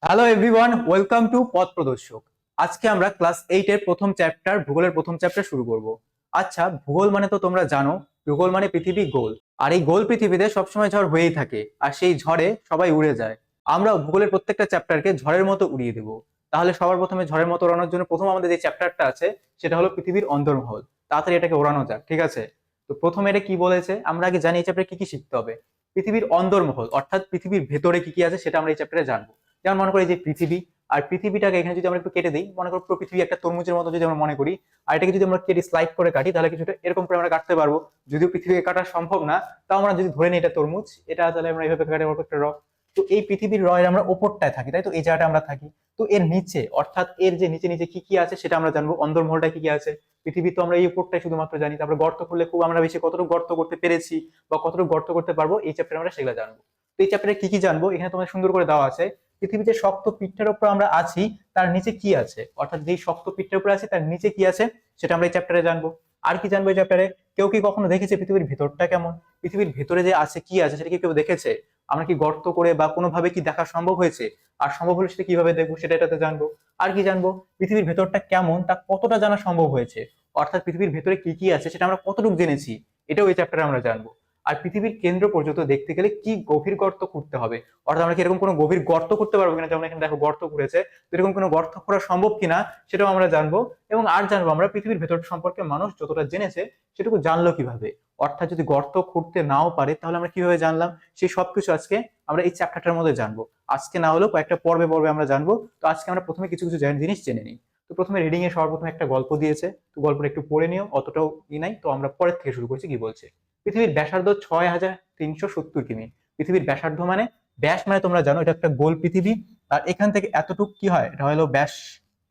Hello everyone, welcome to পথ প্রদর্শক। আজকে আমরা ক্লাস 8 এর প্রথম চ্যাপ্টার ভূগোলের প্রথম চ্যাপ্টার শুরু করব। আচ্ছা, ভূগোল মানে তো তোমরা জানো, ভূগোল মানে পৃথিবী গোল। আর এই গোল পৃথিবীতে সবসময় ঝড় হয়েই থাকে, আর সেই ঝড়ে সবাই উড়ে যায়। আমরা ভূগোলের প্রত্যেকটা চ্যাপ্টারকে ঝড়ের মতো উড়িয়ে দেবো। তাহলে সবার প্রথমে ঝড়ের মতো ওড়ানোর জন্য প্রথম আমাদের যে চ্যাপ্টারটা আছে সেটা হলো পৃথিবীর অন্দরমহল। তাড়াতাড়ি এটাকে ওড়ানো যাক, ঠিক আছে? তো প্রথমে এটা কি বলেছে আমরা আগে জানি, এই চ্যাপ্টারে কি কি শিখতে হবে। পৃথিবীর অন্দরমহল অর্থাৎ পৃথিবীর ভেতরে কি কি আছে সেটা আমরা এই চ্যাপ্টারে জানবো। যেমন মনে করি যে পৃথিবী, আর পৃথিবীটাকে এখানে যদি আমরা একটু কেটে দিই, মনে করো পুরো পৃথিবী একটা তরমুজের মতো যদি আমরা মনে করি, আর এটাকে যদি আমরা কেটে স্লাইড করে কাটি তাহলে কিছুটা এরকম করে আমরা কাটতে পারবো। যদিও পৃথিবীকে কাটা সম্ভব না, তাও আমরা যদি ধরে নিই এটা তরমুজ, এটা তাহলে আমরা এইভাবে কাটতে পারবো একটা র। তো এই পৃথিবীর রয়ের আমরা ওপরটায় থাকি, তাই তো এই জায়গাটা আমরা থাকি। তো এর নিচে অর্থাৎ এর যে নিচে নিচে কি কি আছে সেটা আমরা জানবো। অন্দরমহলটা কি কি আছে, পৃথিবী তো আমরা এই উপরটাই শুধুমাত্র জানি, তারপরে গর্ত করলে খুব আমরা বেশি কতটুকু গর্ত করতে পেরেছি বা কতটুকু গর্ত করতে পারবো এই চ্যাপ্টারে আমরা সেগুলো জানবো। তো এই চ্যাপ্টারে কি কি জানবো এখানে তোমাদের সুন্দর করে দেওয়া আছে। পৃথিবীতে শক্ত পিঠের উপর আমরা আছি, তার নিচে কি আছে, অর্থাৎ যেই শক্ত পিঠের উপর আছে তার নিচে কি আছে সেটা আমরা এই চ্যাপ্টারে জানবো। আর কি জানবো এই চ্যাপ্টারে, কেউ কি কখনো দেখেছে পৃথিবীর ভেতরটা কেমন? পৃথিবীর ভেতরে যে আছে কি আছে সেটা কি কেউ দেখেছে? আমরা কি গর্ত করে বা কোনোভাবে কি দেখা সম্ভব হয়েছে? আর সম্ভব হলে সেটা কিভাবে দেখবো সেটা এটাতে জানবো। আর কি জানবো, পৃথিবীর ভেতরটা কেমন তা কতটা জানা সম্ভব হয়েছে, অর্থাৎ পৃথিবীর ভেতরে কি কি আছে সেটা আমরা কতটুকু জেনেছি, এটাও এই চ্যাপ্টারে আমরা জানবো। আর পৃথিবীর কেন্দ্র পর্যন্ত দেখতে গেলে কি গভীর গর্ত খুঁড়তে হবে, অর্থাৎ আমরা কি এরকম কোনো গভীর গর্ত করতে পারবো কিনা, যেমন এখানে দেখো গর্ত করেছে, তো এরকম কোনো গর্ত করা সম্ভব কিনা সেটাও আমরা জানবো। এবং আর জানবো আমরা পৃথিবীর ভেতর সম্পর্কে মানুষ যতটা জেনেছে সেটুকু জানলো কিভাবে, অর্থাৎ যদি গর্ত খুঁড়তে নাও পারে তাহলে আমরা কিভাবে জানলাম, সেই সবকিছু আজকে আমরা এই চ্যাপ্টারটার মধ্যে জানবো। আজকে না হলেও কয়েকটা পর্বে পর্বে আমরা জানবো। তো আজকে আমরা প্রথমে কিছু কিছু জিনিস জেনে নিই। তো প্রথমে রিডিং এ সবার প্রথমে একটা গল্প দিয়েছে, তো গল্পটা একটু পড়ে নিও, অতটাও নাই, তো আমরা পরের থেকে শুরু করছি। কি বলছে, পৃথিবীর ব্যাসার্ধ 6370 কিমি। পৃথিবীর ব্যাসার্ধ মানে, ব্যাস মানে তোমরা জানো এটা একটা গোল পৃথিবী, আর এখান থেকে এতটুক কি হয়, এটা হলো ব্যাস,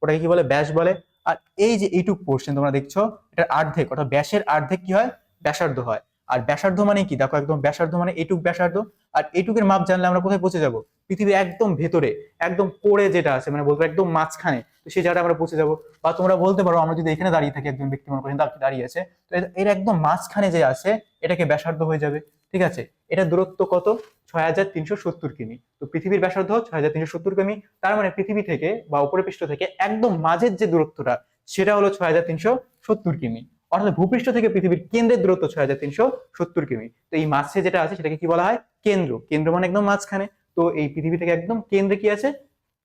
ওটাকে কি বলে, ব্যাস বলে। আর এই যে এইটুক পোর্শন তোমরা দেখছো, এটার অর্ধেক অর্থাৎ ব্যাসের অর্ধেক কি হয়, ব্যাসার্ধ হয়। আর ব্যাসার্ধ মানে কি, দেখো একদম ব্যাসার্ধ মানে এইটুক ব্যাসার্ধ। আর এইটুকের মাপ জানলে আমরা কোথায় পৌঁছে যাব, পৃথিবী একদম ভেতরে, একদম কোরে যেটা আছে, মানে বলতে একদম মাঝখানে, তো সেই জায়গাটা আমরা পৌঁছে যাবো। বা তোমরা বলতে পারো আমরা যদি এখানে দাঁড়িয়ে থাকি, একজন ব্যক্তি মনে করেন দাঁড়িয়ে আছে, তো এর একদম মাঝখানে যে আছে এটাকে ব্যাসার্ধ হয়ে যাবে। ঠিক আছে, এটা দূরত্ব কত, 6370 কিমি। তো পৃথিবীর ব্যাসার্ধ 6370 কিমি, তার মানে পৃথিবী থেকে বা উপরের পৃষ্ঠ থেকে একদম মাঝের যে দূরত্বটা সেটা হলো 6370 কিমি। অর্থাৎ ভূপৃষ্ঠ থেকে পৃথিবীর কেন্দ্রের দূরত্ব 6370 কিমি। তো এই মাঝে যেটা আছে সেটাকে কি বলা হয়, কেন্দ্র। কেন্দ্র মানে একদম মাঝখানে। তো এই পৃথিবী থেকে একদম কেন্দ্রে কি আছে,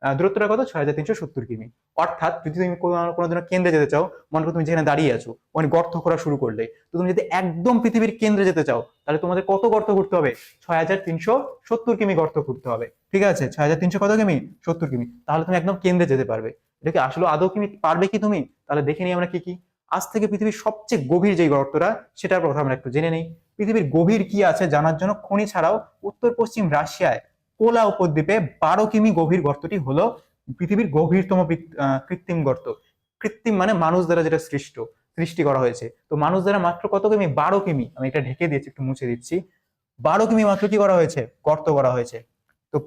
দূরত্বটা কত, 6370 কিমি। অর্থাৎ যদি তুমি কোনো দিন কেন্দ্রে যেতে চাও, মনে করো তুমি যেখানে দাঁড়িয়ে আছো ওখানে গর্ত খোঁড়া শুরু করলে, তো তুমি যদি একদম পৃথিবীর কেন্দ্রে যেতে চাও তাহলে তোমাদের কত গর্ত করতে হবে, 6370 কিমি গর্ত করতে হবে। ঠিক আছে, 6300 কত কিমি, 70 কিমি, তাহলে তুমি একদম কেন্দ্রে যেতে পারবে। এটা কি আসলে আদৌ কিমি পারবে কি তুমি, তাহলে দেখে নিই আমরা কি কি। আজ থেকে পৃথিবীর সবচেয়ে গভীর যে গর্তটা সেটার কথা আমরা একটু জেনে নেই। পৃথিবীর গভীর কি আছে জানার জন্য খনি ছাড়াও উত্তর পশ্চিম রাশিয়ায় কোলা উপদ্বীপে 12 কিমি গভীর গর্তটি হলো পৃথিবীর গভীরতম কৃত্রিম গর্ত। কৃত্রিম মানে মানুষ দ্বারা যেটা সৃষ্টি করা হয়েছে। তো মানুষ দ্বারা মাত্র কত কিমি, 12 কিমি। আমি এটা ঢেকে দিয়েছি, একটু মুছে দিচ্ছি। 12 কিমি মাত্র কি করা হয়েছে, গর্ত করা হয়েছে। তো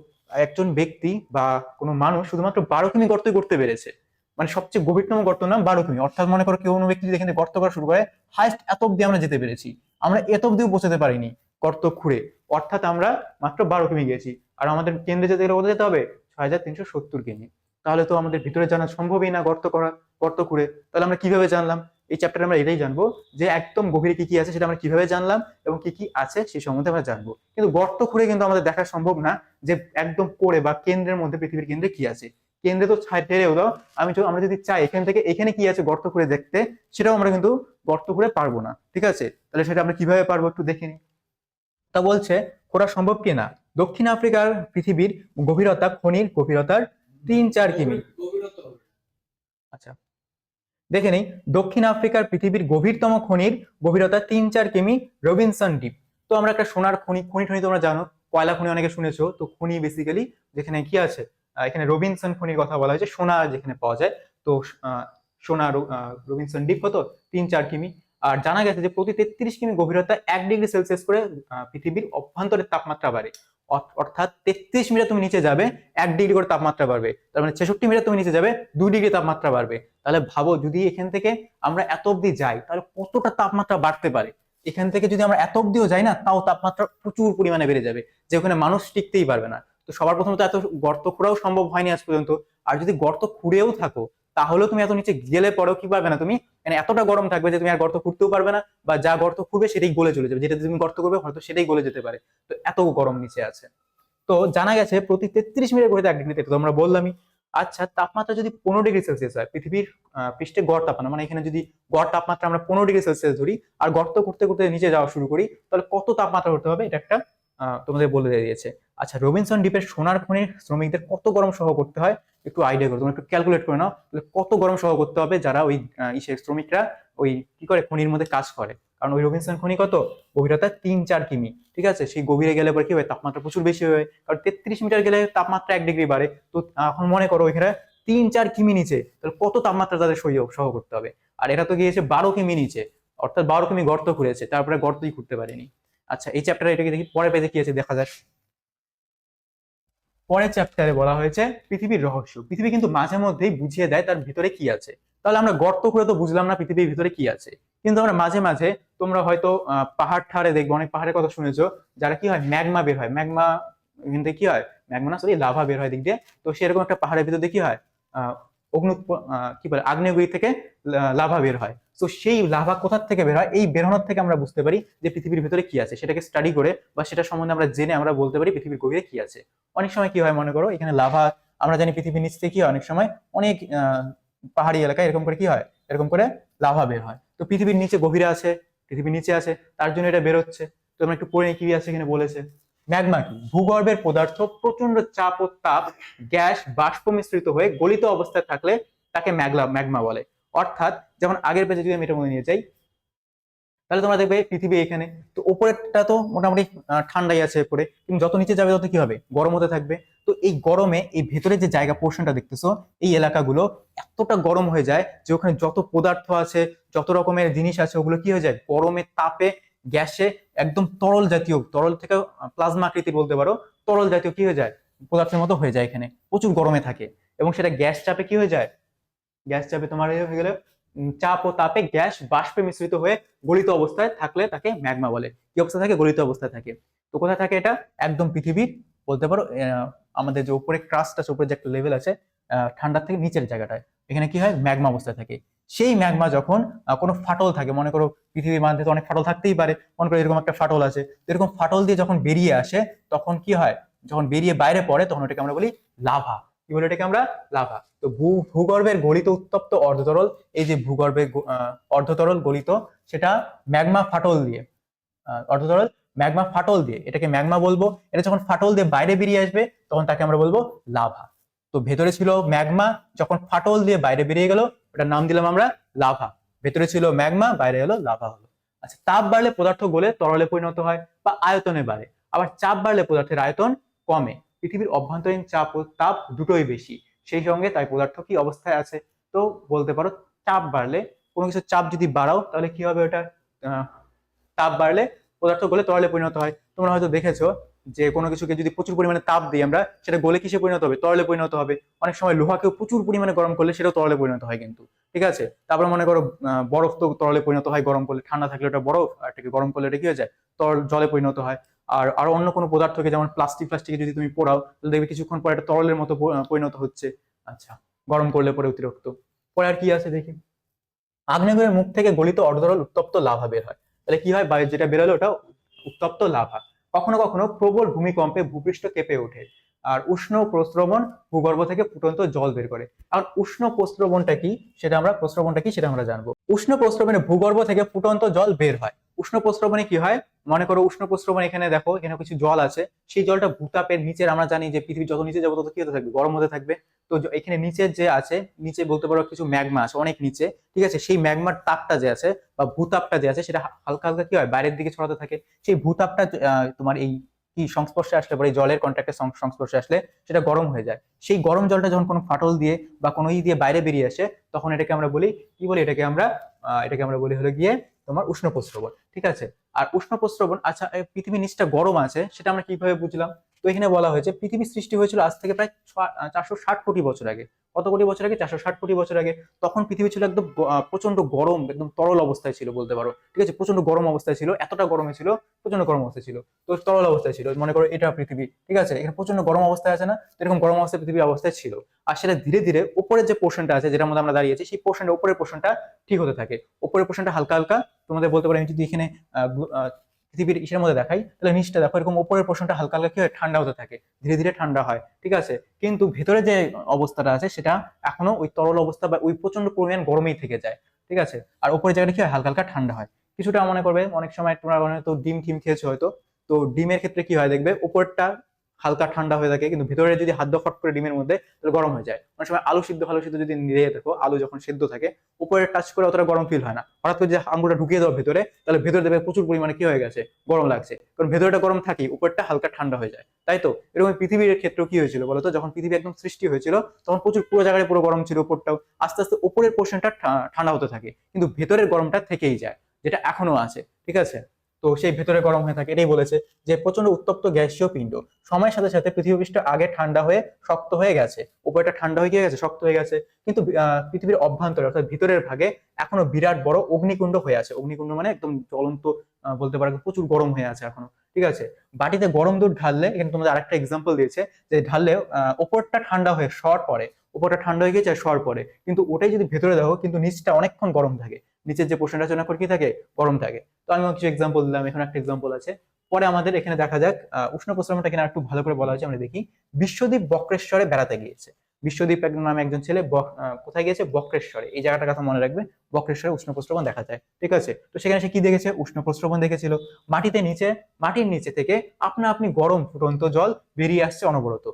একজন ব্যক্তি বা কোনো মানুষ শুধুমাত্র 12 কিমি গর্তই করতে পেরেছে, মানে সবচেয়ে গভীরতম গর্ত নাম 12 কিমি। অর্থাৎ মনে করো কেউ কোনো ব্যক্তি যদি এখানে গর্ত করা শুরু করে, হাইস্ট এত অব্দি আমরা যেতে পেরেছি, আমরা এত অব্দিও পৌঁছাতে পারিনি গর্ত খুঁড়ে, অর্থাৎ আমরা মাত্র 12 কিমি গেছি। আর আমাদের কেন্দ্রে যেতে গেলে কোথায় যেতে হবে, 6370 কিমি। তাহলে তো আমাদের ভিতরে জানা সম্ভবই না গর্ত খুঁড়ে, তাহলে আমরা কিভাবে জানলাম? এই চ্যাপ্টারে আমরা এটাই জানবো যে একদম গভীরে কি কি আছে সেটা আমরা কিভাবে জানলাম এবং কি কি আছে সেই সম্বন্ধে আমরা জানবো। কিন্তু গর্ত খুঁড়ে কিন্তু আমাদের দেখা সম্ভব না যে একদম কোরে বা কেন্দ্রের মধ্যে, পৃথিবীর কেন্দ্রে কি আছে। কেন্দ্রে তো ছেড়েও দাও, আমরা যদি চাই এখান থেকে এখানে কি আছে গর্ত খুঁড়ে দেখতে, সেটাও আমরা কিন্তু গর্ত খুঁড়ে পারবো না। ঠিক আছে, তাহলে সেটা আমরা কিভাবে পারবো একটু দেখে নিই। তা বলছে করা সম্ভব কিনা। দক্ষিণ আফ্রিকার পৃথিবীর গভীরতা, খনির গভীরতার 3-4 কিমি। আচ্ছা, দেখে নেই। দক্ষিণ আফ্রিকার পৃথিবীর গভীরতম খনির গভীরতা 3-4 কিমি, রবিনসন ডিপ। তো আমরা একটা সোনার খনি খনি টনি তোমরা জানো, কয়লা খনি অনেকে শুনেছো, তো খনি বেসিক্যালি যেখানে কি আছে, এখানে রবিনসন খনির কথা বলা হয়েছে, সোনা যেখানে পাওয়া যায়। তো সোনা রবিনসন ডিপ কত, 3-4 কিমি। আর জানা গেছে যে প্রতি 33 কিমি গভীরতা 1 ডিগ্রি সেলসিয়াস করে পৃথিবীর অভ্যন্তরের তাপমাত্রা বাড়ে। অর্থাৎ 33 মিটার তুমি নিচে যাবে 1 ডিগ্রি করে তাপমাত্রা বাড়বে, তার মানে 66 মিটার তুমি নিচে যাবে 2 ডিগ্রি তাপমাত্রা বাড়বে। তাহলে ভাবো যদি এখান থেকে আমরা এত অব্দি যাই তাহলে কতটা তাপমাত্রা বাড়তে পারে। এখান থেকে যদি আমরা এত অব্দিও যাই না, তাও তাপমাত্রা প্রচুর পরিমাণে বেড়ে যাবে, যে ওখানে মানুষ টিকতেই পারবে না। তো সবার প্রথমত এত গর্ত খোঁড়াও সম্ভব হয়নি আজ পর্যন্ত। আর যদি গর্ত খুঁড়েও থাকো তাহলেও তুমি এত নিচে গেলে পরেও কি পারবে না তুমি, মানে এতটা গরম থাকবে যে তুমি আর গর্ত খুঁড়তেও পারবে না, বা যা গর্ত খুঁড়বে সেটাই গলে চলে যাবে, যেটা তুমি গর্ত করবে হয়তো সেটাই গলে যেতে পারে। তো এত গরম নিচে আছে। তো জানা গেছে প্রতি 33 মিনিট ঘড়িতে 1 ডিগ্রি, এটা তো আমরা বললামই। আচ্ছা, তাপমাত্রা যদি 15 ডিগ্রি সেলসিয়াস হয়, পৃথিবীর পৃষ্ঠে গড় তাপমাত্রা, মানে এখানে যদি গড় তাপমাত্রা আমরা 15 ডিগ্রি সেলসিয়াস ধরি আর গর্ত করতে করতে নিচে যাওয়া শুরু করি, তাহলে কত তাপমাত্রা হতে হবে, এটা একটা তোমাদের বলে দিয়েছে। আচ্ছা, রবিনসন দ্বীপের সোনার খনির শ্রমিকদের কত গরম সহ করতে হয়, একটু আইডিয়া করো, তোমরা একটু ক্যালকুলেট করে নাও কত গরম সহ করতে হবে যারা ওই শ্রমিকরা ওই কি করে খনির মধ্যে কাজ করে। কারণ ওই রবিনসন খনি কত গভীরতা 3-4 কিমি, ঠিক আছে। সেই গভীরে গেলে পরে কি হয়, তাপমাত্রা প্রচুর বেশি হয়, কারণ 33 মিটার গেলে তাপমাত্রা 1 ডিগ্রি বাড়ে। তো এখন মনে করো ওইখানে 3-4 কিমি নিচে, তাহলে কত তাপমাত্রা তাদের সহ করতে হবে। আর এরা তো গিয়েছে 12 কিমি নিচে, অর্থাৎ 12 কিমি গর্ত খুঁড়েছে, তারপরে গর্তই খুঁড়তে পারেনি। আচ্ছা, এই চ্যাপ্টারে এটাকে দেখি, পরের পেজে কি আছে দেখা যাক। পরের চ্যাপ্টারে বলা হয়েছে পৃথিবীর রহস্য। পৃথিবী কিন্তু মাঝে মধ্যেই বুঝিয়ে দেয় তার ভিতরে কি আছে। তাহলে আমরা গর্ত খুঁড়ে তো বুঝলাম না পৃথিবীর ভিতরে কি আছে, কিন্তু আমরা মাঝে মাঝে, তোমরা হয়তো পাহাড় ঠাড়ে দেখবে, অনেক পাহাড়ের কথা শুনেছো, যারা কি হয় ম্যাগমা বের হয়, ম্যাগমা এখান থেকে কি হয়, ম্যাগমা না সরি লাভা বের হয় দিক দিয়ে। তো সেরকম একটা পাহাড়ের ভিতর দিয়ে কি হয়, আহ অগ্নি কি বলে আগ্নেয়গিরি থেকে লাভা বের হয়। তো সেই লাভা কোথা থেকে বের হয়, এই বেরোনোর থেকে আমরা বুঝতে পারি যে পৃথিবীর ভিতরে কি আছে, সেটাকে স্টাডি করে বা সেটা সম্বন্ধে আমরা জেনে আমরা বলতে পারি পৃথিবীর গভীরে কি আছে। অনেক সময় কি হয় মনে করো, এখানে লাভা, আমরা জানি পৃথিবীর নিচ থেকে কি হয়, অনেক সময় অনেক পাহাড়ি এলাকায় এরকম করে কি হয়, এরকম করে লাভা বের হয়। তো পৃথিবীর নিচে গভীরে আছে, পৃথিবীর নিচে আছে, তার জন্য এটা বেরোচ্ছে। তো আমরা একটু পড়ে কি আছে এখানে বলেছে। ম্যাগমা কি, ভূগর্ভের পদার্থ প্রচন্ড চাপ ও তাপ গ্যাস বাষ্প মিশ্রিত হয়ে গলিত অবস্থায় থাকলে তাকে ম্যাগমা বলে। অর্থাৎ যেমন আগের পেজে যদি আমি এটা মনে নিয়ে যাই, তাহলে তোমরা দেখবে পৃথিবী এখানে, তো উপরেরটা তো মোটামুটি ঠান্ডাই আছে উপরে, কিন্তু যত নিচে যাবে তত কি হবে, গরম হতে থাকবে। তো এই গরমে এই ভেতরে যে জায়গা পোর্শনটা দেখতেছো, এই এলাকাগুলো এতটা গরম হয়ে যায় যে ওখানে যত পদার্থ আছে, যত রকমের জিনিস আছে, ওগুলো কি হয়ে যায় গরমের তাপে, গ্যাসে, একদম তরল জাতীয়, তরল থেকে প্লাজমা আকৃতি বলতে পারো, তরল জাতীয় কি হয়ে যায়, পদার্থের মতো হয়ে যায়, এখানে প্রচুর গরমে থাকে। এবং সেটা গ্যাস চাপে কি হয়ে যায়, গ্যাস চাপে তোমার হয়ে গেলে চাপ ও তাপে গ্যাস বাষ্পে মিশ্রিত হয়ে গলিত অবস্থায় থাকলে তাকে ম্যাগমা বলে। কি অবস্থা থাকে, গলিত অবস্থায় থাকে। তো কোথায় থাকে এটা, একদম পৃথিবীর বলতে পারো আমাদের যে উপরে ক্রাস্ট আছে, উপরে যে একটা লেভেল আছে ঠান্ডার থেকে নিচের জায়গাটায়, এখানে কি হয় ম্যাগমা অবস্থায় থাকে। সেই ম্যাগমা যখন কোনো ফাটল থাকে, মনে করো পৃথিবীর মধ্যে তো অনেক ফাটল থাকতেই পারে, মনে করো এরকম একটা ফাটল আছে, এরকম ফাটল দিয়ে যখন বেরিয়ে আসে, তখন কি হয়, যখন বেরিয়ে বাইরে পড়ে তখন ওটাকে আমরা বলি লাভা। কি বলে এটাকে আমরা, লাভা। তো ভূগর্ভের গলিত উত্তপ্ত অর্ধতরল, এই যে ভূগর্ভের অর্ধতরল গলিত, সেটা ম্যাগমা ফাটল দিয়ে, অর্ধতরল ম্যাগমা ফাটল দিয়ে এটাকে ম্যাগমা বলবো। এটা যখন ফাটল দিয়ে বাইরে বেরিয়ে আসবে তখন তাকে আমরা বলবো লাভা। তো ভেতরে ছিল ম্যাগমা, যখন ফাটল দিয়ে বাইরে বেরিয়ে গেল ওটার নাম দিলাম আমরা লাভা। ভেতরে ছিল ম্যাগমা, বাইরে হলো লাভা হলো। আচ্ছা, তাপ বাড়লে পদার্থ গলে তরলে পরিণত হয় বা আয়তনে বাড়ে, আবার চাপ বাড়লে পদার্থের আয়তন কমে। পৃথিবীর অভ্যন্তরীণ চাপ ও তাপ দুটোই বেশি, সেই সঙ্গে তাই পদার্থ কি অবস্থায় আছে। তো বলতে পারো চাপ বাড়লে, কোনো কিছু চাপ যদি বাড়াও তাহলে কি হবে, ওটা তাপ বাড়লে পদার্থ গলে তরলে পরিণত হয়। তোমরা হয়তো দেখেছো যে কোনো কিছুকে যদি প্রচুর পরিমাণে তাপ দিই আমরা, সেটা গলে কিসে পরিণত হবে, তরলে পরিণত হবে। অনেক সময় লোহাকেও প্রচুর পরিমাণে গরম করলে সেটাও তরলে পরিণত হয় কিন্তু, ঠিক আছে। তারপরে মনে করো বরফ তো তরলে পরিণত হয় গরম করলে, ঠান্ডা থাকলে ওটা বরফ, আর এটাকে গরম করলে এটা কি হয়ে যায়, তরল জলে পরিণত হয়। আর আরো অন্য কোনো পদার্থকে, যেমন প্লাস্টিকে যদি তুমি পোড়াও তাহলে দেখবে কিছুক্ষণ পরে এটা তরলের মতো পরিণত হচ্ছে। আচ্ছা, গরম করলে পরে অতিরিক্ত। পরে আর কি আছে দেখি, আগ্নেয়গিরির মুখ থেকে গলিত অর্ধতরল উত্তপ্ত লাভা বের হয়। তাহলে কি হয়, যেটা বেরোলো ওটা উত্তপ্ত লাভা। কখনো কখনো প্রবল ভূমিকম্পে ভূপৃষ্ঠ কেঁপে ওঠে, আর উষ্ণ প্রস্রবণ ভূগর্ভ থেকে ফুটন্ত জল বের করে। আর উষ্ণ প্রস্রবণটা কি, সেটা আমরা জানবো। উষ্ণ প্রস্রবণে ভূগর্ভ থেকে ফুটন্ত জল বের হয়। উষ্ণ প্রস্রবণে কি হয়, মনে করো উষ্ণ প্রস্রবণ, এখানে দেখো এখানে কিছু জল আছে, সেই জলটা ভূতাপের নিচের, আমরা জানি যে পৃথিবী যত নিচে যাবো তত কি হতে থাকবে, গরম হতে থাকবে। তো এখানে নিচে যে আছে, নিচে বলতে পারো কিছু ম্যাগমা আছে অনেক নিচে, ঠিক আছে। সেই ম্যাগমার তাপটা যে আছে বা ভূতাপটা যে আছে, সেটা হালকা হালকা কি হয় বাইরের দিকে ছড়াতে থাকে। সেই ভূতাপটা তোমার এই কি সংস্পর্শে আসলে পরে, জলের কন্ট্যাক্টের সংস্পর্শে আসলে সেটা গরম হয়ে যায়। সেই গরম জলটা যখন কোনো ফাটল দিয়ে বা কোনো দিয়ে বাইরে বেরিয়ে আসে, তখন এটাকে আমরা বলি কি বলি, এটাকে আমরা বলি হলো গিয়ে তোমার উষ্ণ প্রস্রবণ, ঠিক আছে। আর উষ্ণ প্রস্রবণ, আচ্ছা পৃথিবীর নিচটা গরম আছে সেটা আমরা কিভাবে বুঝলাম। তো এখানে বলা হয়েছে পৃথিবীর সৃষ্টি হয়েছিল আজ থেকে প্রায় 460 কোটি বছর আগে। কত কোটি বছর আগে, 460 কোটি বছর আগে। তখন পৃথিবী ছিল একদম প্রচন্ড গরম, একদম তরল অবস্থায় ছিল বলতে পারো, ঠিক আছে, প্রচন্ড গরম অবস্থায় ছিল, এতটা গরমে ছিল, প্রচন্ড গরম অবস্থায় ছিল। তো তরল অবস্থায় ছিল, মনে করো এটা পৃথিবী, ঠিক আছে, এখানে প্রচন্ড গরম অবস্থায় আছে না, তো এরকম গরম অবস্থায় পৃথিবী অবস্থায় ছিল। আর সেটা ধীরে ধীরে উপরের যে পোর্শনটা আছে, যেটার মধ্যে আমরা দাঁড়িয়েছি, সেই পোর্শনটা, উপরের পোর্শনটা ঠিক হতে থাকে। উপরের পোর্শনটা হালকা হালকা, তোমাদের বলতে পারি আমি যদি এখানে পৃথিবীর ইসের মধ্যে দেখাই, তাহলে নিচটা দেখো এরকম উপরের পোর্শনটা হালকা হালকা কি হয়, ঠান্ডা হতে থাকে, ধীরে ধীরে ঠান্ডা হয়, ঠিক আছে। কিন্তু ভেতরে যে অবস্থাটা আছে সেটা এখনো ওই তরল অবস্থা বা ওই প্রচন্ড পরিমাণ গরমেই থেকে যায়, ঠিক আছে। আর উপরের জায়গাটা কি হয়, হালকা হালকা ঠান্ডা হয়। কিছুটা মনে করবে অনেক সময় তোমরা হয়তো ডিম টিম খেয়েছো হয়তো, তো ডিমের ক্ষেত্রে কি হয় দেখবে, উপরটা হালকা ঠান্ডা হয়ে থাকে, কিন্তু ভিতরে যদি হাত দাও ফট করে ডিমের মধ্যে, তাহলে গরম হয়ে যায়। অনেক সময় আলু সিদ্ধ ভালো সিদ্ধ যদি নিয়ে দেখো, আলু যখন সেদ্ধ থাকে, উপরে টাচ করে অতটা গরম ফিল হয় না, হঠাৎ করে যে আঙ্গুলটা ঢুকিয়ে দাও ভেতরে, তাহলে ভেতরে দেখবে প্রচুর পরিমাণে কি হয়ে গেছে, গরম লাগছে, কারণ ভেতরটা গরম থাকি, উপরটা হালকা ঠান্ডা হয়ে যায়, তাই তো। এরকম পৃথিবীর ক্ষেত্রেও কি হয়েছিল বলতো, যখন পৃথিবী একদম সৃষ্টি হয়েছিল, তখন প্রচুর পুরো জায়গায় পুরো গরম ছিল, উপরটাও আস্তে আস্তে উপরের পোর্শনটা ঠান্ডা হতে থাকে, কিন্তু ভেতরের গরমটা থেকেই যায়, যেটা এখনো আছে, ঠিক আছে। তো সেই ভেতরে গরম হয়ে থাকে, এটাই বলেছে যে প্রচন্ড উত্তপ্ত গ্যাসীয় পিণ্ড। সময়ের সাথে সাথে পৃথিবী পৃষ্ঠ আগে ঠান্ডা হয়ে শক্ত হয়ে গেছে, উপরটা ঠান্ডা হয়ে গেছে, শক্ত হয়ে গেছে, কিন্তু পৃথিবীর অভ্যন্তরে অর্থাৎ ভিতরের ভাগে এখনো বিরাট বড় অগ্নিকুণ্ড হয়ে আছে। অগ্নিকুণ্ড মানে একদম জ্বলন্ত, বলতে পারো প্রচুর গরম হয়ে আছে এখনো, ঠিক আছে। বাটিতে গরম দুধ ঢাললে, এখানে তোমাদের আরেকটা এক্সাম্পল দিয়েছে, যে ঢাললে ওপরটা ঠান্ডা হয়ে সর পড়ে, উপরটা ঠান্ডা হয়ে গেছে সর পড়ে, কিন্তু ওটাই যদি ভেতরে দেখো, কিন্তু নিচটা অনেকক্ষণ গরম থাকে, নিচের যে পোর্শনটা আছে কি থাকে, গরম থাকে। তো আমি কিছু এক্সাম্পল দিলাম, এখানে একটা এক্সাম্পল আছে। পরে আমাদের এখানে দেখা যাক উষ্ণ প্রস্রবণটা কিনা একটু ভালো করে বলা হয়েছে, আমরা দেখি। বিশ্বদ্বীপ বক্রেশ্বরে বেড়াতে গিয়েছে। বিশ্বদ্বীপ নামে একজন ছেলে কোথায় গিয়েছে, বক্রেশ্বরে, এই জায়গাটার কথা মনে রাখবে, বক্রেশ্বরে উষ্ণ প্রস্রবণ দেখা যায়, ঠিক আছে। তো সেখানে সে কি দেখেছে, উষ্ণ প্রস্রবণ দেখেছিল। মাটির নিচে থেকে আপনা আপনি গরম ফুটন্ত জল বেরিয়ে আসছে অনবরত।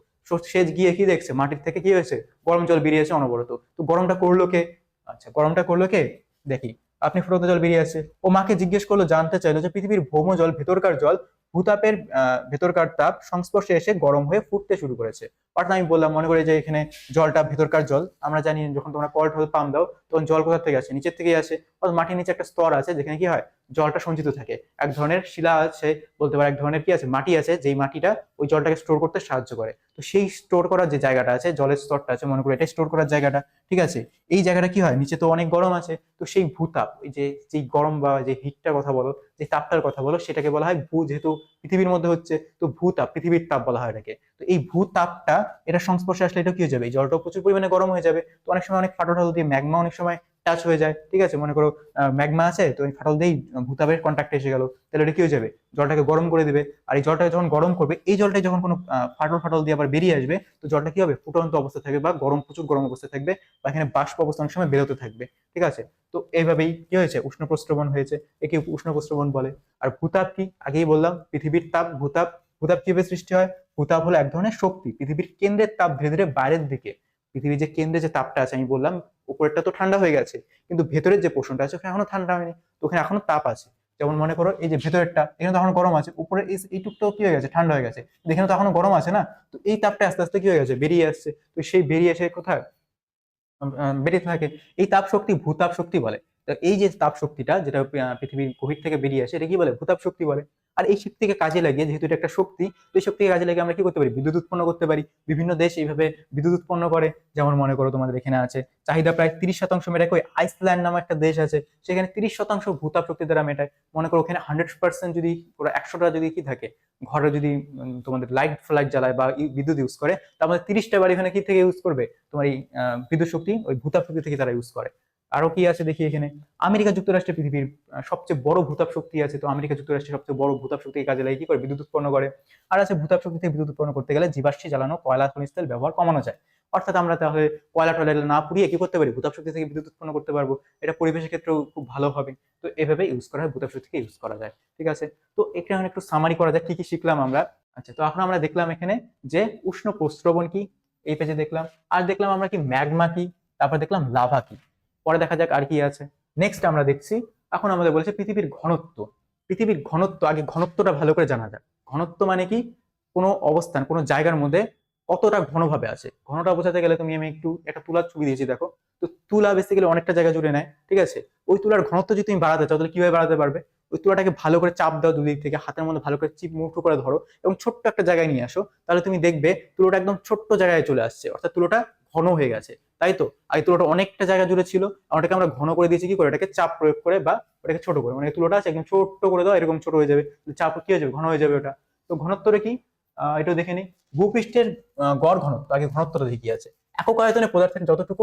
সে গিয়ে কি দেখছে, মাটির থেকে কি হয়েছে, গরম জল বেরিয়েছে অনবরত। তো গরমটা করলো কে, আচ্ছা গরমটা করলো কে, দেখি। আপনি ফুটন্ত জল বেরিয়ে আসছে, ও মাকে জিজ্ঞেস করলো, জানতে চাইলো যে পৃথিবীর ভৌম জল, ভেতরকার জল, ভূতাপের ভেতরকার তাপ সংস্পর্শে এসে গরম হয়ে ফুটতে শুরু করেছে। অর্থাৎ আমি বললাম, মনে করি যে এখানে জলটা ভেতরকার জল, আমরা জানি যখন তোমরা কল টল পাম্প দাও, তখন জল কোথা থেকে আসে, নিচের থেকেই আসে। অর্থাৎ মাটির নিচে একটা স্তর আছে, যেখানে কি হয়, জলটা সঞ্চিত থাকে। এক ধরনের শিলা আছে, বলতে পারে এক ধরনের কি আছে, মাটি আছে, যেই মাটিটা ওই জলটাকে স্টোর করতে সাহায্য করে। তো সেই স্টোর করার যে জায়গাটা আছে, জলের স্তরটা আছে, মনে করি এটা স্টোর করার জায়গাটা, ঠিক আছে। এই জায়গাটা কি হয়, নিচে তো অনেক গরম আছে, তো সেই ভূতাপ, ওই যে যেই গরম বা যে হিটটার কথা বলো, যে তাপটার কথা বলো, সেটাকে বলা হয় যেহেতু পৃথিবীর মধ্যে হচ্ছে, তো ভূতাপ, পৃথিবীর তাপ বলা হয় এটাকে। তো এই ভূতাপটা, এটা সংস্পর্শে আসলে এটা কি হয়ে যাবে, এই জলটাও প্রচুর পরিমাণে গরম হয়ে যাবে। তো অনেক সময় অনেক ফাটল টাটল দিয়ে ম্যাগমা অনেক সময় টাচ হয়ে যায়, ঠিক আছে। মনে করো ম্যাগমা আছে, তো এই ফাটল দিয়েই ভূতাপের কন্ট্যাক্টে এসে গেল, তাহলে এটা কি হয়ে যাবে, জলটাকে গরম করে দিবে। আর এই জলটাকে যখন গরম করবে, এই জলটাই যখন কোনো ফাটল ফাটল দিয়ে আবার বেরিয়ে আসবে, তো জলটা কি হবে, ফুটন্ত অবস্থা থাকবে বা গরম, প্রচুর গরম অবস্থা থাকবে, বা এখানে বাষ্প অবস্থা অনেক সময় বেরোতে থাকবে, ঠিক আছে। তো এইভাবেই কি হয়েছে, উষ্ণ প্রস্রবণ হয়েছে, একে উষ্ণ প্রস্রবণ বলে। আর ভূতাপ কি, আগেই বললাম, পৃথিবীর তাপ, ভূতাপ। ভূতাপ কিভাবে সৃষ্টি হয়, ভূতাপ হলো এক ধরনের শক্তি, পৃথিবীর কেন্দ্রের তাপ ধীরে ধীরে বাইরের দিকে, পৃথিবীর যে কেন্দ্রে যে তাপটা আছে, আমি বললাম উপরেরটা তো ঠান্ডা হয়ে গেছে, কিন্তু ভেতরের যে পোর্শনটা আছে ওখানে এখনো ঠান্ডা হয়নি, তো ওখানে এখনো তাপ আছে। যেমন মনে করো এই যে ভেতরেরটা, এখানে তো এখনো গরম আছে, উপরে এইটুকটাও কি হয়ে গেছে, ঠান্ডা হয়ে গেছে, এখানে তো এখনো গরম আছে না, তো এই তাপটা আস্তে আস্তে কি হয়ে গেছে, বেরিয়ে আসছে। তো সেই বেরিয়ে এসে কোথায় বেরিয়ে থাকে, এই তাপ শক্তি ভূতাপ শক্তি বলে। তো এই যে তাপ শক্তিটা, যেটা পৃথিবীর গভীর থেকে বেরিয়ে আসে, এটা কি বলে, ভূতাপ শক্তি বলে। আর এই শক্তিকে কাজে লাগিয়ে, যেহেতু এটা একটা শক্তি, তো এই শক্তিকে কাজে লাগিয়ে আমরা কি করতে পারি, বিদ্যুৎ উৎপন্ন করতে পারি। বিভিন্ন দেশ এইভাবে বিদ্যুৎ উৎপন্ন করে। যেমন মনে করো তোমাদের এখানে আছে, চাহিদা প্রায় 30% মেটায় কই, আইসল্যান্ড নামে একটা দেশ আছে, সেখানে 30% ভূতাপ শক্তি দ্বারা মেটায়। মনে করো ওখানে 100% যদি, ওরা 100টা যদি কি থাকে, ঘরে যদি তোমাদের লাইট ফ্লাইট জ্বালায় বা বিদ্যুৎ ইউজ করে, তার মধ্যে 30টা বাড়ি এখানে কি থেকে ইউজ করবে, তোমার এই বিদ্যুৎ শক্তি, ওই ভূতাপ শক্তি থেকে তারা ইউজ করে। আরো কি আছে দেখি এখানে, আমেরিকা যুক্তরাষ্ট্রে পৃথিবীর সবচেয়ে বড় ভূতাপ শক্তি আছে, তো আমেরিকা যুক্তরাষ্ট্রের সবচেয়ে বড় ভূতাপ শক্তি কাজে লাগিয়ে কি করে, বিদ্যুৎ উৎপন্ন করে। আর আছে, ভূতাপ শক্তি থেকে বিদ্যুৎ উৎপন্ন করতে গেলে জীবাশ্ম জ্বালানো কয়লা খনিজ তেল ব্যবহার কমানো যায়। অর্থাৎ আমরা তাহলে কয়লা টয়লা না পুড়িয়ে কি করতে পারি, ভূতাপ শক্তি থেকে বিদ্যুৎ উৎপন্ন করতে পারবো। এটা পরিবেশের ক্ষেত্রেও খুব ভালো হবে। তো এভাবে ইউজ করা হয়, ভূতাপ শক্তিকে ইউজ করা যায়, ঠিক আছে। তো এখানে একটু সামারি করা যায়, কি কি শিখলাম আমরা। আচ্ছা, তো এখন আমরা দেখলাম এখানে যে উষ্ণ প্রস্রবণ কি, এই পেজে দেখলাম। আর দেখলাম আমরা কি, ম্যাগমা কি, তারপর দেখলাম লাভা কি। পরে দেখা যাক আর কি আছে। নেক্সট আমরা দেখছি, এখন আমাদের বলেছে পৃথিবীর ঘনত্ব। পৃথিবীর ঘনত্ব, আগে ঘনত্বটা ভালো করে জানা যাক। ঘনত্ব মানে কি, কোনো অবস্থান, কোনো জায়গার মধ্যে কতটা ঘনভাবে আছে। ঘনটা বোঝাতে গেলে আমি একটু একটা তুলার ছবি দিয়েছি দেখো। তো তুলা বেসিক্যালি অনেকটা জায়গা জুড়ে নেয়, ঠিক আছে। ওই তুলার ঘনত্ব যদি তুমি বাড়াতে চাও, তাহলে কিভাবে বাড়াতে পারবে, ওই তুলাটাকে ভালো করে চাপ দাও দুদিক থেকে, হাতের মধ্যে ভালো করে চিপ মুঠো করে ধরো এবং ছোট্ট একটা জায়গায় নিয়ে আসো, তাহলে তুমি দেখবে তুলোটা একদম ছোট্ট জায়গায় চলে আসছে, অর্থাৎ তুলোটা ঘন হয়ে গেছে, তাই তো? আগে তুলোটা অনেকটা জায়গা জুড়ে ছিল, আর ওটাকে আমরা ঘন করে দিয়েছি কি করে, এটাকে চাপ প্রয়োগ করে বা ওটাকে ছোট করে, মানে তুলোটা আছে একদম ছোট্ট করে দাও, এরকম ছোট হয়ে যাবে, চাপ কি হয়ে যাবে, ঘন হয়ে যাবে ওটা। তো ঘনত্বটা কি, এটা দেখে নিই। ভূপৃষ্ঠের গড় ঘনত্ব, আগে ঘনত্বটা দেখি কি আছে। একক আয়তনে পদার্থের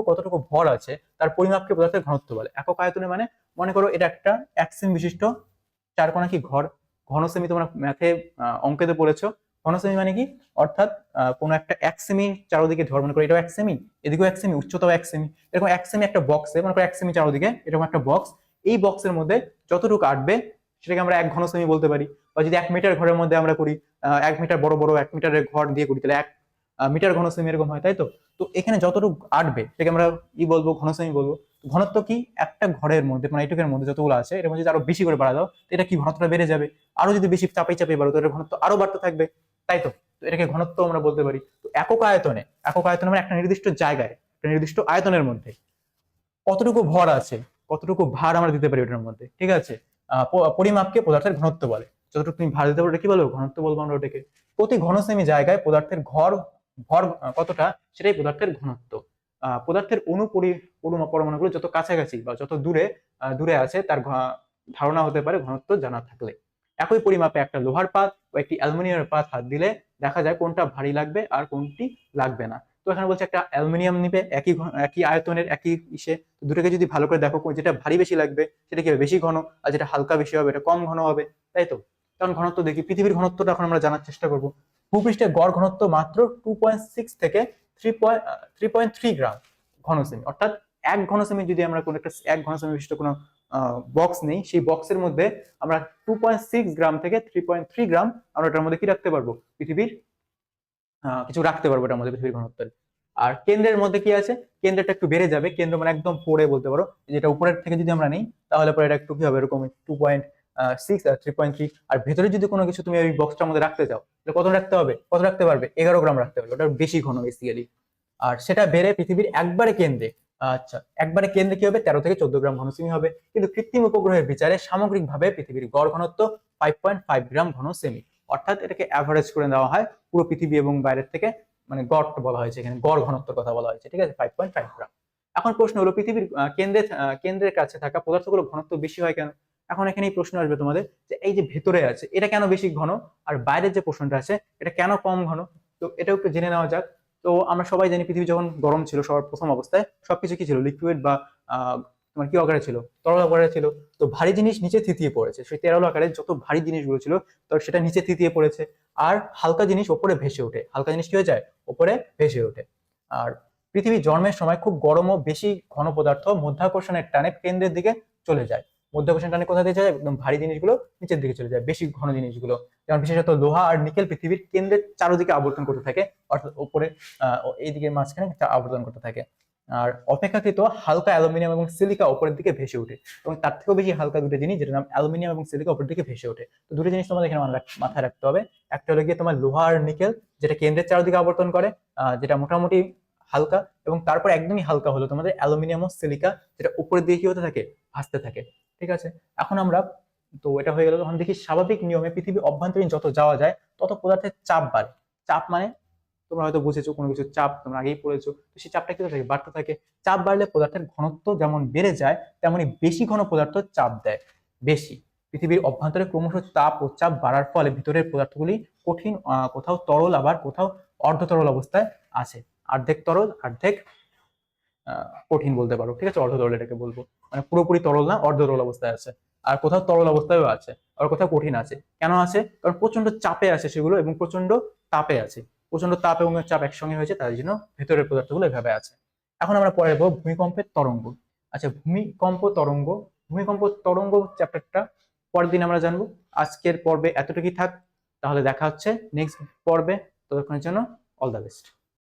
কতটুকু ভর আছে তার পরিমাপকে পদার্থের ঘনত্ব বলে। একক আয়তনে মানে মনে করো এটা একটা 1 সেমি বিশিষ্ট চারকোনা কি ঘর, ঘনসেমি তোমরা ম্যাথে অঙ্কেতে পড়েছো। ঘনসেমি মানে কি, অর্থাৎ কোনো একটা 1 সেমি চারোদিকে ধর, মনে করো এটাও 1 সেমি, এদিকেও 1 সেমি, উচ্চতাও 1 সেমি, এরকম 1 সেমি একটা বক্সে, মনে করো 1 সেমি চারোদিকে এরকম একটা বক্স, এই বক্সের মধ্যে যতটুকু আটবে সেটাকে আমরা 1 ঘনসেমি বলতে পারি। বা যদি 1 মিটার ঘরের মধ্যে আমরা করি, 1 মিটার বড় বড় 1 মিটারের ঘর দিয়ে করি, তাহলে 1 মিটার ঘনসেমি এরকম হয়, তাই তো? তো এখানে যতটুকু আটবে সেটাকে আমরা কি বলবো, ঘনসেমি বলবো। ঘনত্ব কি, একটা ঘরের মধ্যে মানে এইটুকের মধ্যে যতগুলো আছে এর মধ্যে যদি আরো বেশি করে বাড়া দাও, তো এটা কি ঘনত্বটা বেড়ে যাবে। আরো যদি বেশি চাপাই চাপাই বাড়ো, তো এটার ঘনত্ব আরো বাড়তে থাকবে, তাই তো? তো এটাকে ঘনত্ব আমরা বলতে পারি। তো একক আয়তনে মানে একটা নির্দিষ্ট জায়গায়, একটা নির্দিষ্ট আয়তনের মধ্যে কতটুকু ভর আছে, কতটুকু ভার আমরা দিতে পারি ওটার মধ্যে, ঠিক আছে? পরিমাপকে পদার্থের ঘনত্ব বলে। যতটুকু তুমি ভার দিতে পারো ওটা কি বলবো, ঘনত্ব বলবো আমরা ওটাকে। প্রতি ঘনসেমি জায়গায় পদার্থের ভর কতটা, সেটাই পদার্থের ঘনত্ব। পদার্থের পরমাণুগুলো যত কাছাকাছি বা যত দূরে দূরে আছে তার ধারণা হতে পারে ঘনত্ব জানা থাকলে। একই পরিমাপে একটা লোহার পাত ও একটি অ্যালুমিনিয়ামের পাত হাত দিলে দেখা যায় কোনটা ভারী লাগবে আর কোনটি লাগবে না। তো এখানে বলছে একটা অ্যালুমিনিয়াম নিবে একই আয়তনের একই ইসে, দুটোকে যদি ভালো করে দেখো যেটা ভারী বেশি লাগবে সেটা কি হবে, বেশি ঘন, আর যেটা হালকা বেশি হবে এটা কম ঘন হবে, তাই তো? কারণ ঘনত্ব দেখি, পৃথিবীর ঘনত্বটা এখন আমরা জানার চেষ্টা করব। ভূপৃষ্ঠের গড় ঘনত্ব মাত্র 2.6 থেকে 3.3 গ্রাম ঘনসেমি, অর্থাৎ 1 ঘনসেমি যদি আমরা কোনো একটা 1 ঘনসেমি বিশিষ্ট কোনো বক্স নেই, সেই বক্সের মধ্যে আমরা 2.6 গ্রাম থেকে 3.3 গ্রাম আমরা এটার মধ্যে কি রাখতে পারবো, পৃথিবীর কিছু রাখতে পারবো এটার মধ্যে, পৃথিবীর ঘনত্বের। আর কেন্দ্রের মধ্যে কি আছে, কেন্দ্রটা একটু বেড়ে যাবে, কেন্দ্র মানে একদম পরে বলতে পারো, যেটা উপরের থেকে যদি আমরা নিই তাহলে পরে এটা একটু কি হবে, এরকম 2.6 আর 3.3। আর ভেতরে যদি কোনো কিছু তুমি ওই বক্সটার মধ্যে রাখতে চাও, তাহলে কত রাখতে হবে, কত রাখতে পারবে, 11 গ্রাম রাখতে পারবে, ওটা বেশি ঘন বেসিক্যালি। আর সেটা বেড়ে পৃথিবীর একবারে কেন্দ্রে, আচ্ছা একবারে কেন্দ্রে কি হবে, 13 থেকে 14 গ্রাম ঘনসেমি হবে। কিন্তু কৃত্রিম উপগ্রহের বিচারে সামগ্রিকভাবে পৃথিবীর গড় ঘনত্ব 5.5 গ্রাম ঘনসেমি, অর্থাৎ এটাকে অ্যাভারেজ করে দেওয়া হয় পুরো পৃথিবী এবং বাইরের থেকে, মানে গড়টা বলা হয়েছে এখানে, গড় ঘনত্বের কথা বলা হয়েছে, ঠিক আছে, 5.5 গ্রাম। এখন প্রশ্ন হলো পৃথিবীর কেন্দ্রের কাছে থাকা পদার্থগুলো ঘনত্ব বেশি হয় কেন? এখন এখানে এই প্রশ্ন আসবে তোমাদের যে এই যে ভেতরে আছে এটা কেন বেশি ঘন, আর বাইরের যে পোর্শনটা আছে এটা কেন কম ঘন। তো এটাও একটু জেনে নেওয়া যাক। তো আমরা সবাই জানি পৃথিবী যখন গরম ছিল সবার প্রথম অবস্থায় সবকিছু কি ছিল, লিকুইড বা তোমার কি আকারে ছিল, তরল আকারে ছিল। তো ভারী জিনিস নিচে থিতিয়ে পড়েছে, সেই তেরল আকারে যত ভারী জিনিসগুলো ছিল তো সেটা নিচে থিতিয়ে পড়েছে, আর হালকা জিনিস ওপরে ভেসে ওঠে, হালকা জিনিস কি হয়ে যায়, ওপরে ভেসে ওঠে। আর পৃথিবী জন্মের সময় খুব গরম ও বেশি ঘন পদার্থ মধ্যাকর্ষণের টানে কেন্দ্রের দিকে চলে যায়। মধ্যাকর্ষণ টানে কোথা দিয়ে যায়, একদম ভারী জিনিসগুলো নিচের দিকে চলে যায়, বেশি ঘন জিনিসগুলো, যেমন বিশেষত লোহা আর নিকেল পৃথিবীর কেন্দ্রের চারদিকে আবর্তন করতে থাকে, অর্থাৎ উপরে এইদিকে মাঝখানে আবর্তন করতে থাকে। আর অপেক্ষাকৃত হালকা অ্যালুমিনিয়াম এবং সিলিকা উপরের দিকে ভেসে ওঠে, এবং তার থেকেও বেশি হালকা দুটো জিনিস যেটা নাম অ্যালুমিনিয়াম এবং সিলিকা উপরের দিকে ভেসে ওঠে। তো দুটো জিনিস তোমাদের এখানে মাথায় রাখতে হবে। একটা হলো গিয়ে তোমার লোহা আর নিকেল, যেটা কেন্দ্রের চারদিকে আবর্তন করে, যেটা মোটামুটি হালকা, এবং তারপর একদমই হালকা হলো তোমাদের অ্যালুমিনিয়াম ও সিলিকা, যেটা উপরের দিকে কি হতে থাকে, ভাসতে থাকে, ঠিক আছে? এখন আমরা, তো এটা হয়ে গেল, তখন দেখি স্বাভাবিক নিয়মে পৃথিবী অভ্যন্তরীণ যত যাওয়া যায় তত পদার্থের চাপ বাড়ে। চাপ মানে তোমরা হয়তো বুঝেছো, কোনো কিছু চাপ তোমরা আগেই পড়েছো, তো সেই চাপটা কি থাকে, বাড়তে থাকে। চাপ বাড়লে পদার্থের ঘনত্ব যেমন বেড়ে যায়, তেমনি বেশি ঘন পদার্থ চাপ দেয় বেশি। পৃথিবীর অভ্যন্তরে ক্রমশ তাপ ও চাপ বাড়ার ফলে ভিতরের পদার্থগুলি কঠিন, কোথাও তরল আবার কোথাও অর্ধতরল অবস্থায় আছে। অর্ধেক তরল অর্ধেক কঠিন বলতে পারো, ঠিক আছে, অর্ধতরল এটাকে বলবো, মানে পুরোপুরি তরল না, অর্ধতরল অবস্থায় আছে। আর কোথাও তরল অবস্থায়ও আছে, আর কোথাও কঠিন আছে। কেন আছে, কারণ প্রচন্ড চাপে আছে সেগুলো, এবং প্রচন্ড তাপে আছে, প্রচন্ড তাপ এবং চাপ একসঙ্গে হয়েছে, তার জন্য ভেতরের পদার্থগুলো এভাবে আছে। এখন আমরা পরে যাবো ভূমিকম্পের তরঙ্গ। আচ্ছা, ভূমিকম্প তরঙ্গ চ্যাপ্টারটা পরের দিন আমরা জানবো। আজকের পর্বে এতটুকুই থাক, তাহলে দেখা হচ্ছে নেক্সট পর্বে। ততক্ষণের জন্য অল দ্য বেস্ট।